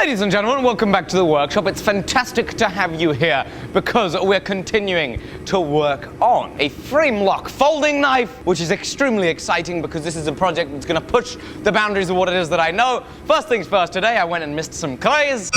Ladies and gentlemen, welcome back to the workshop. It's fantastic to have you here because we're continuing to work on a frame lock folding knife, which is extremely exciting because this is a project that's going to push the boundaries of what it is that I know. First things first, today I went and missed some clays.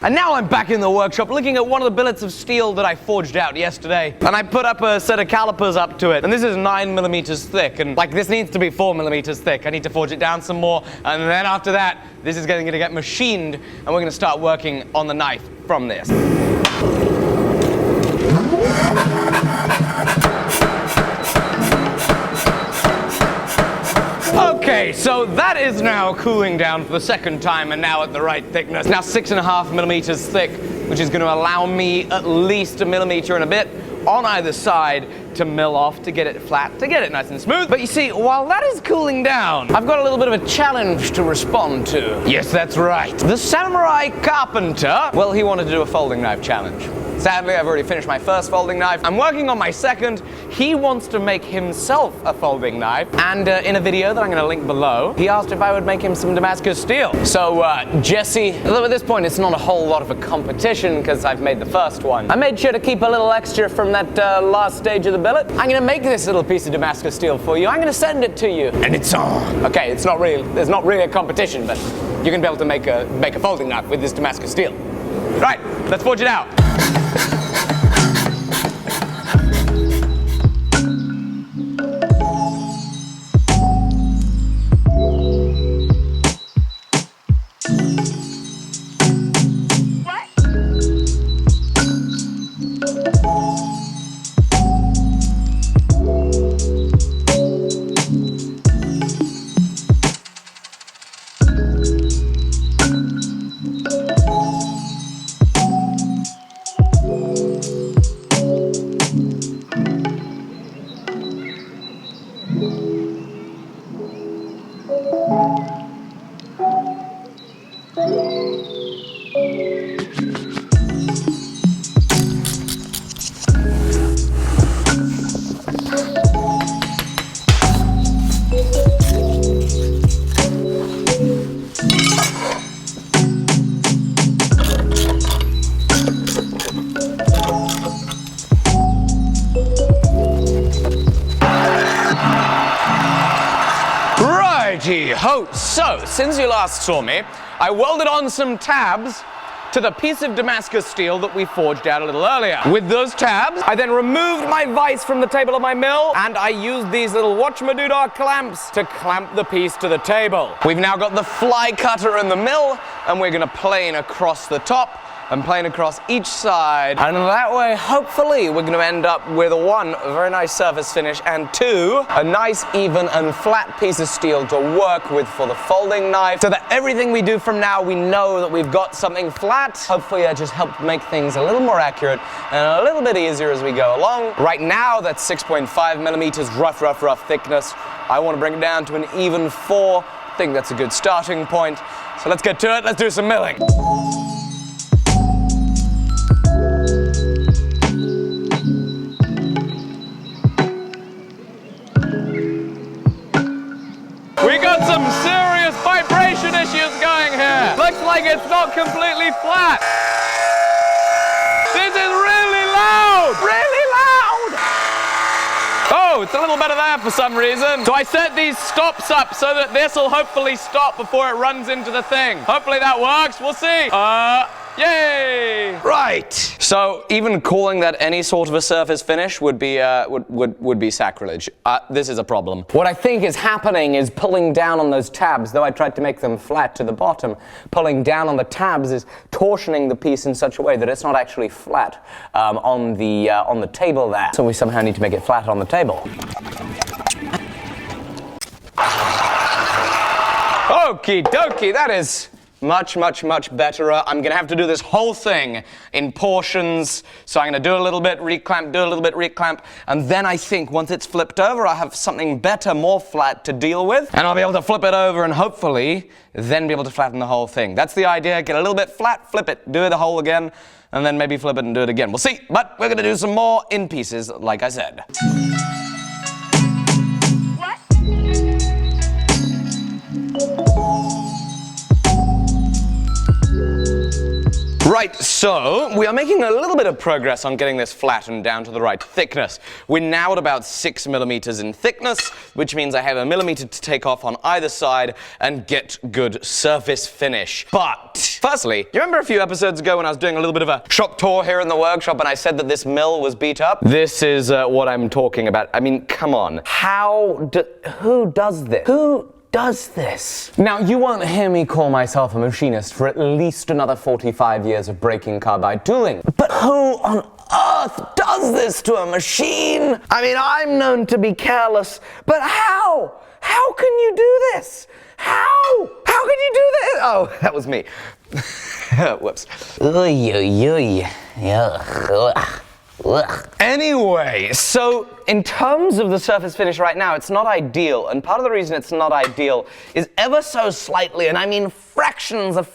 And now I'm back in the workshop looking at one of the billets of steel that I forged out yesterday. And I put up a set of calipers up to it. And this is 9mm thick. And like this needs to be 4mm thick. I need to forge it down some more. And then after that, this is going to get machined. And we're going to start working on the knife from this. Okay, so that is now cooling down for the second time and now at the right thickness. Now 6.5mm thick, which is going to allow me at least a millimeter and a bit on either side to mill off, to get it flat, to get it nice and smooth. But you see, while that is cooling down, I've got a little bit of a challenge to respond to. Yes, that's right. The samurai carpenter, well, he wanted to do a folding knife challenge. Sadly, I've already finished my first folding knife. I'm working on my second. He wants to make himself a folding knife. And in a video that I'm going to link below, he asked if I would make him some Damascus steel. So, Jesse, although at this point it's not a whole lot of a competition because I've made the first one, I made sure to keep a little extra from that last stage of the billet. I'm going to make this little piece of Damascus steel for you. I'm going to send it to you. And it's on. Okay, it's not really, there's not really a competition, but you're going to be able to make a folding knife with this Damascus steel. Right, let's forge it out. Righty-ho. So, since you last saw me, I welded on some tabs to the piece of Damascus steel that we forged out a little earlier. With those tabs, I then removed my vise from the table of my mill, and I used these little watch-my-doodah clamps to clamp the piece to the table. We've now got the fly cutter in the mill, and we're going to plane across the top and plane across each side. And that way, hopefully, we're going to end up with one, a very nice surface finish, and two, a nice, even, and flat piece of steel to work with for the folding knife, so that everything we do from now, we know that we've got something flat. Hopefully, that just helped make things a little more accurate and a little bit easier as we go along. Right now, that's 6.5mm rough thickness. I want to bring it down to an even 4. I think that's a good starting point. So let's get to it. Let's do some milling. We got some serious vibration issues going here. Looks like it's not completely flat. This is really loud. Really loud. Oh, it's a little better there for some reason. So I set these stops up so that this will hopefully stop before it runs into the thing. Hopefully that works. We'll see. Yay! Right. So even calling that any sort of a surface finish would be sacrilege. This is a problem. What I think is happening is pulling down on those tabs, though I tried to make them flat to the bottom, pulling down on the tabs is torsioning the piece in such a way that it's not actually flat on the table there. So we somehow need to make it flat on the table. Okie dokie, that is much better. I'm going to have to do this whole thing in portions. So I'm going to do a little bit, reclamp, do a little bit, reclamp. And then I think once it's flipped over, I'll have something better, more flat to deal with. And I'll be able to flip it over and hopefully then be able to flatten the whole thing. That's the idea. Get a little bit flat, flip it, do the whole again, and then maybe flip it and do it again. We'll see. But we're going to do some more in pieces, like I said. Right, so we are making a little bit of progress on getting this flattened down to the right thickness. We're now at about 6 millimeters in thickness, which means I have a millimeter to take off on either side and get good surface finish. But firstly, you remember a few episodes ago when I was doing a little bit of a shop tour here in the workshop and I said that this mill was beat up? This is what I'm talking about. I mean, come on. Who does this? Who does this? Now, you won't hear me call myself a machinist for at least another 45 years of braking carbide tooling. But who on earth does this to a machine? I mean, I'm known to be careless, but how? How can you do this? How? How can you do this? Oh, that was me. Whoops. Anyway, so in terms of the surface finish right now, it's not ideal, and part of the reason it's not ideal is ever so slightly, and I mean fractions of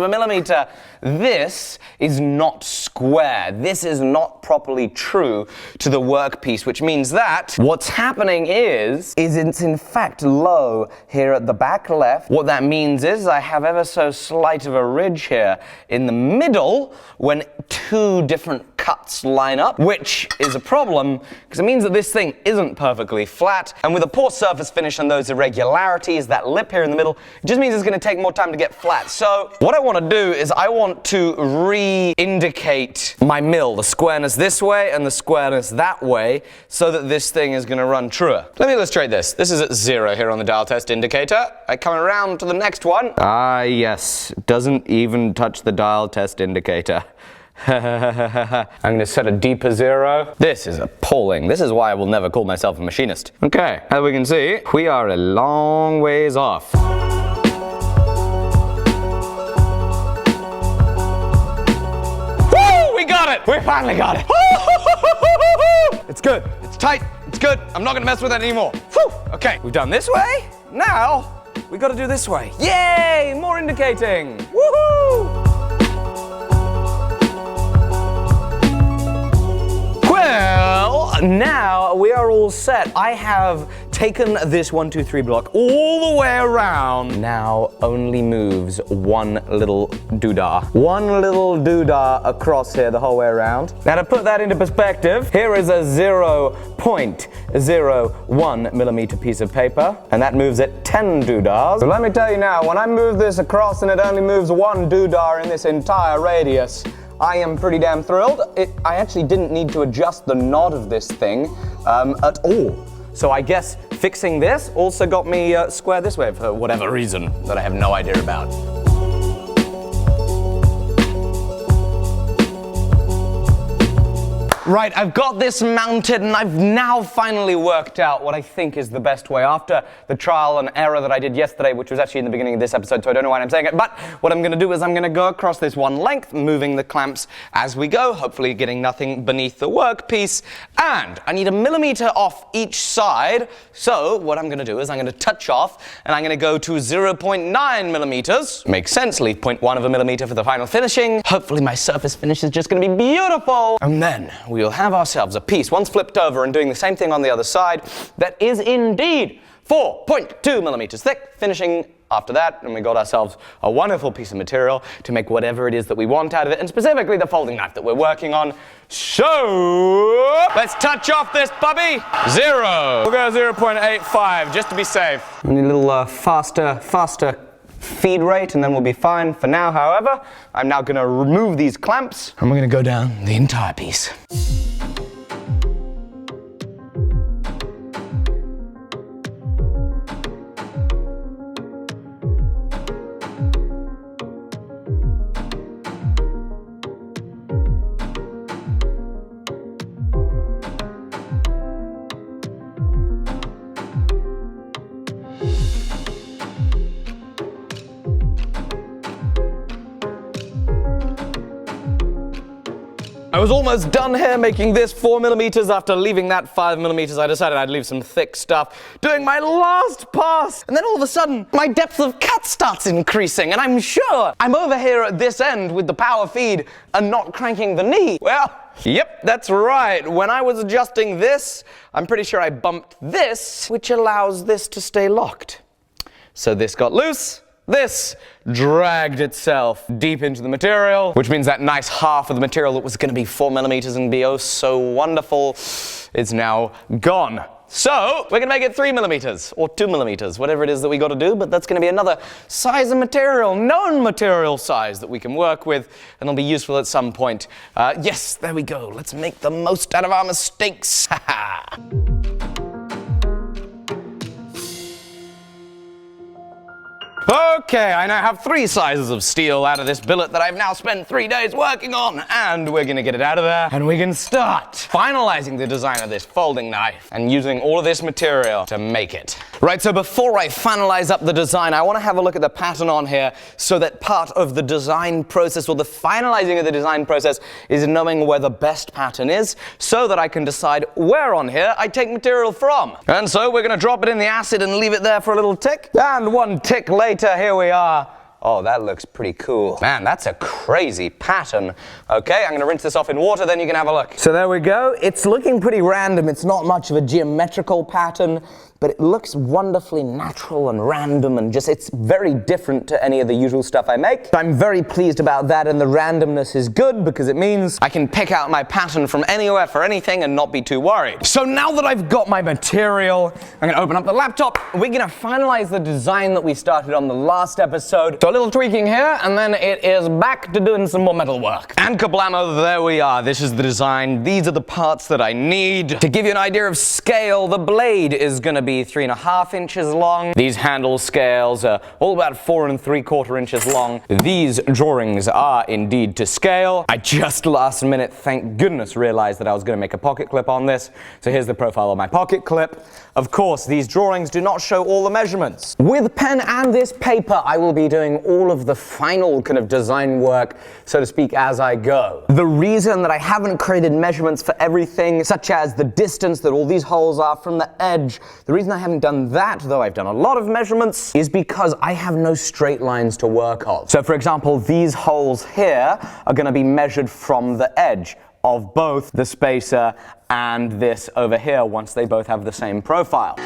a millimeter, this is not square. This is not properly true to the workpiece, which means that what's happening is it's in fact low here at the back left. What that means is I have ever so slight of a ridge here in the middle when two different cuts line up, which is a problem because it means that this thing isn't perfectly flat, and with a poor surface finish and those irregularities, that lip here in the middle, it just means it's going to take more time to get flat. So what I want to do is I want to re-indicate my mill, the squareness this way and the squareness that way, so that this thing is going to run truer. Let me illustrate this. This is at 0 here on the dial test indicator. I come around to the next one. Ah, yes. Doesn't even touch the dial test indicator. I'm going to set a deeper 0. This is appalling. This is why I will never call myself a machinist. Okay, as we can see, we are a long ways off. Woo! We got it! We finally got it! It's good. It's tight. It's good. I'm not going to mess with it anymore. Whew! Okay, we've done this way. Now, we got to do this way. Yay! More indicating. Woohoo! Well, now we are all set. I have taken this 1, 2, 3 block all the way around. Now only moves one little doodah. One little doodah across here the whole way around. Now to put that into perspective, here is a 0.01 millimeter piece of paper, and that moves at 10 doodahs. So let me tell you now, when I move this across and it only moves one doodah in this entire radius, I am pretty damn thrilled. I actually didn't need to adjust the nod of this thing at all. So I guess fixing this also got me square this way for whatever reason that I have no idea about. Right, I've got this mounted and I've now finally worked out what I think is the best way after the trial and error that I did yesterday, which was actually in the beginning of this episode, so I don't know why I'm saying it, but what I'm going to do is I'm going to go across this one length, moving the clamps as we go, hopefully getting nothing beneath the workpiece, and I need a millimeter off each side, so what I'm going to do is I'm going to touch off and I'm going to go to 0.9 millimeters. Makes sense, leave 0.1 of a millimeter for the final finishing. Hopefully my surface finish is just going to be beautiful, and then we'll have ourselves a piece, once flipped over and doing the same thing on the other side, that is indeed 4.2 millimeters thick, finishing after that, and we got ourselves a wonderful piece of material to make whatever it is that we want out of it, and specifically the folding knife that we're working on. So, let's touch off this puppy. 0. We'll go 0.85, just to be safe. We need a little faster feed rate, and then we'll be fine. For now, however, I'm now going to remove these clamps, and we're going to go down the entire piece. I was almost done here making this 4 millimeters. After leaving that 5 millimeters, I decided I'd leave some thick stuff, doing my last pass, and then all of a sudden, my depth of cut starts increasing, and I'm sure I'm over here at this end with the power feed and not cranking the knee. Well, yep, that's right. When I was adjusting this, I'm pretty sure I bumped this, which allows this to stay locked. So this got loose, this dragged itself deep into the material, which means that nice half of the material that was going to be 4 millimeters and be oh so wonderful is now gone. So we're going to make it 3 millimeters or 2 millimeters, whatever it is that we got to do, but that's going to be another size of material, known material size that we can work with, and it'll be useful at some point. Yes, there we go. Let's make the most out of our mistakes. Okay, I now have 3 sizes of steel out of this billet that I've now spent 3 days working on, and we're gonna get it out of there, and we can start finalizing the design of this folding knife and using all of this material to make it. Right, so before I finalize up the design, I wanna have a look at the pattern on here so that part of the design process, or the finalizing of the design process, is knowing where the best pattern is so that I can decide where on here I take material from. And so we're gonna drop it in the acid and leave it there for a little tick, and 1 tick later, here we are. Oh, that looks pretty cool. Man, that's a crazy pattern. Okay, I'm gonna rinse this off in water, then you can have a look. So there we go. It's looking pretty random. It's not much of a geometrical pattern, but it looks wonderfully natural and random, and just, it's very different to any of the usual stuff I make. I'm very pleased about that, and the randomness is good because it means I can pick out my pattern from anywhere for anything and not be too worried. So now that I've got my material, I'm gonna open up the laptop. We're gonna finalize the design that we started on the last episode. So a little tweaking here, and then it is back to doing some more metal work. And kablamo, there we are. This is the design. These are the parts that I need. To give you an idea of scale, the blade is gonna be 3.5 inches long. These handle scales are all about 4 3/4 inches long. These drawings are indeed to scale. I just last minute, thank goodness, realized that I was going to make a pocket clip on this. So here's the profile of my pocket clip. Of course, these drawings do not show all the measurements. With pen and this paper, I will be doing all of the final kind of design work, so to speak, as I go. The reason that I haven't created measurements for everything, such as the distance that all these holes are from the edge, the reason I haven't done that, though I've done a lot of measurements, is because I have no straight lines to work on. So for example, these holes here are going to be measured from the edge of both the spacer and this over here once they both have the same profile.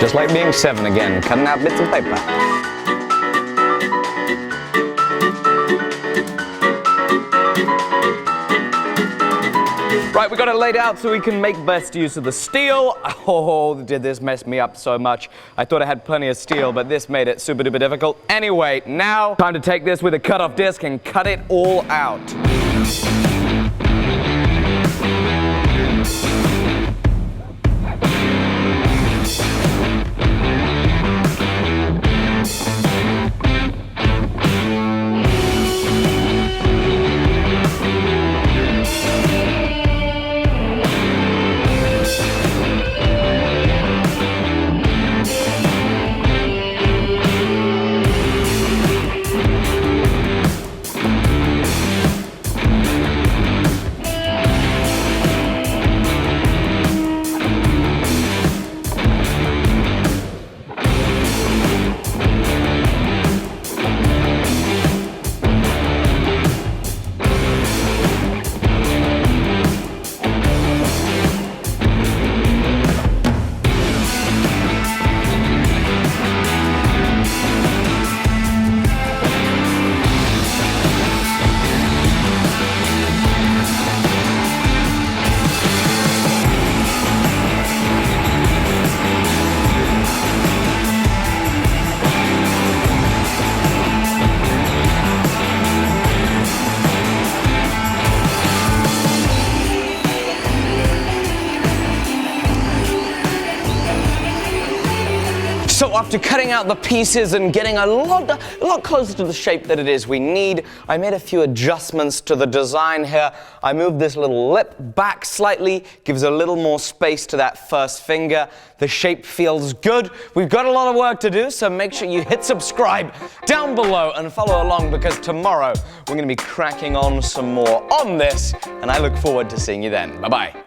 Just like being 7 again, cutting out bits of paper. Right, we got it laid out so we can make best use of the steel. Oh, did this mess me up so much. I thought I had plenty of steel, but this made it super duper difficult. Anyway, now time to take this with a cut-off disc and cut it all out. So after cutting out the pieces and getting a lot closer to the shape that it is we need, I made a few adjustments to the design here. I moved this little lip back slightly, gives a little more space to that first finger. The shape feels good. We've got a lot of work to do, so make sure you hit subscribe down below and follow along, because tomorrow we're going to be cracking on some more on this, and I look forward to seeing you then. Bye-bye.